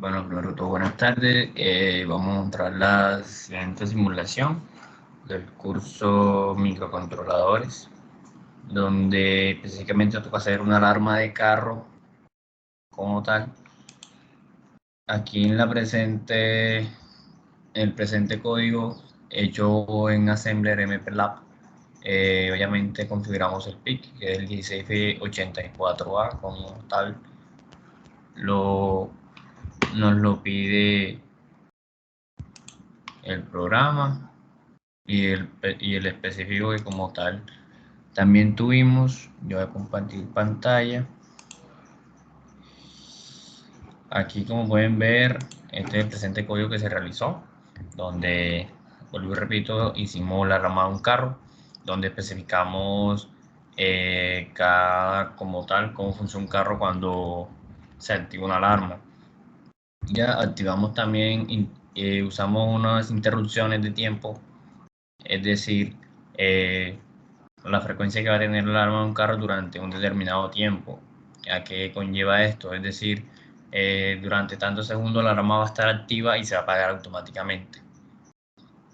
Bueno, primero que todo, buenas tardes. Vamos a mostrar la siguiente simulación del curso microcontroladores, donde específicamente toca hacer una alarma de carro como tal. Aquí en el presente código hecho en Assembler MPLAB, obviamente configuramos el PIC, que es el 16F84A como tal. Nos lo pide el programa y el específico que como tal también tuvimos. Yo voy a compartir pantalla. Aquí, como pueden ver, este es el presente código que se realizó, donde, vuelvo y repito, hicimos la rama de un carro, donde especificamos como tal cómo funciona un carro cuando se activa una alarma. Ya activamos también, usamos unas interrupciones de tiempo, es decir, la frecuencia que va a tener la alarma de un carro durante un determinado tiempo. ¿A qué conlleva esto? Es decir, durante tantos segundos la alarma va a estar activa y se va a apagar automáticamente.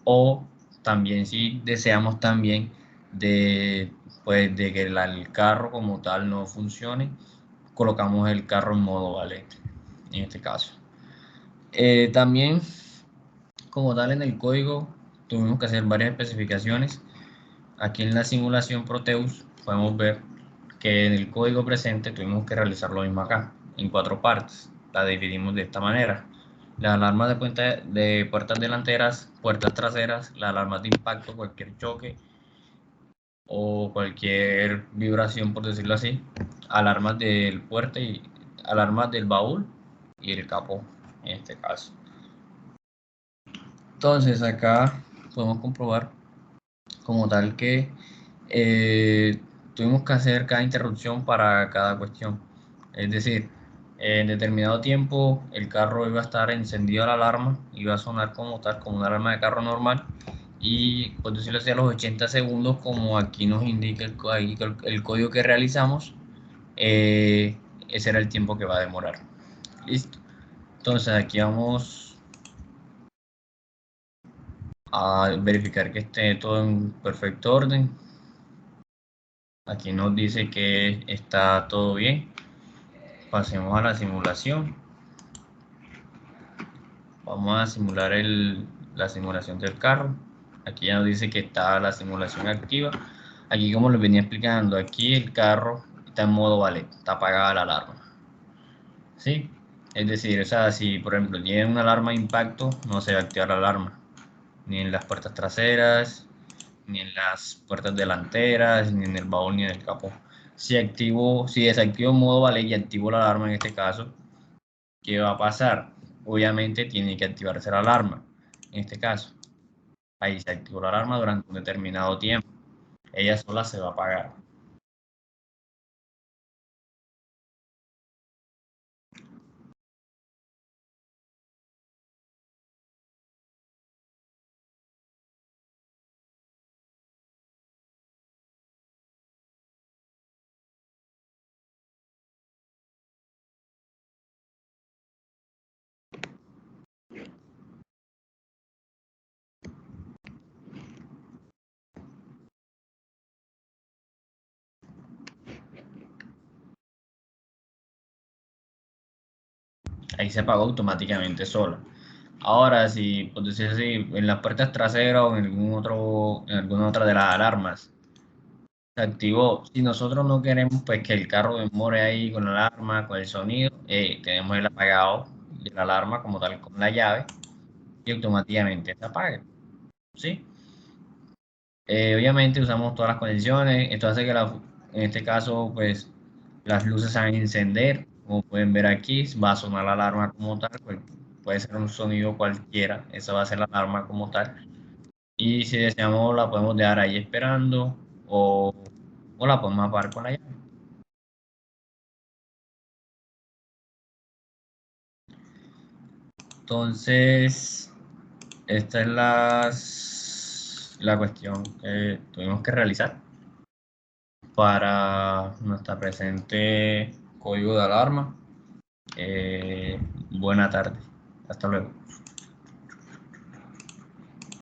O también, si deseamos también pues, de que el carro como tal no funcione, colocamos el carro en modo ballet, en este caso. También, como tal, en el código tuvimos que hacer varias especificaciones. Aquí en la simulación Proteus podemos ver que en el código presente tuvimos que realizar lo mismo acá, en 4 partes. La dividimos de esta manera: las alarmas de puertas delanteras, puertas traseras, las alarmas de impacto, cualquier choque o cualquier vibración, por decirlo así, alarmas del puerto y alarmas del baúl y el capó, en este caso. Entonces acá podemos comprobar como tal que tuvimos que hacer cada interrupción para cada cuestión. Es decir, en determinado tiempo el carro iba a estar encendido la alarma, iba a sonar como tal, como una alarma de carro normal, y por decirlo así, a los 80 segundos, como aquí nos indica el código que realizamos, ese era el tiempo que va a demorar. Listo. Entonces aquí vamos a verificar que esté todo en perfecto orden. Aquí nos dice que está todo bien. Pasemos a la simulación. Vamos a simular la simulación del carro. Aquí ya nos dice que está la simulación activa. Aquí, como les venía explicando, aquí el carro está en modo ballet, está apagada la alarma. ¿Sí? Es decir, o sea, si por ejemplo tiene una alarma de impacto, no se va a activar la alarma, ni en las puertas traseras, ni en las puertas delanteras, ni en el baúl, ni en el capó. Si desactivo el modo ballet y activo la alarma en este caso, ¿qué va a pasar? Obviamente tiene que activarse la alarma. En este caso, ahí se activó la alarma durante un determinado tiempo. Ella sola se va a apagar. Ahí se apagó automáticamente sola. Ahora, si, por decir así, en las puertas traseras o en alguna otra de las alarmas se activó. Si nosotros no queremos pues que el carro demore ahí con la alarma, con el sonido, tenemos el apagado de la alarma como tal con la llave y automáticamente se apaga. ¿Sí? Obviamente usamos todas las condiciones. Esto hace que en este caso pues las luces se van a encender. Como pueden ver aquí, va a sonar la alarma como tal. Pues, puede ser un sonido cualquiera. Esa va a ser la alarma como tal. Y si deseamos la podemos dejar ahí esperando o la podemos apagar con la llave. Entonces, esta es la cuestión que tuvimos que realizar para nuestra presente código de alarma. Buena tarde. Hasta luego.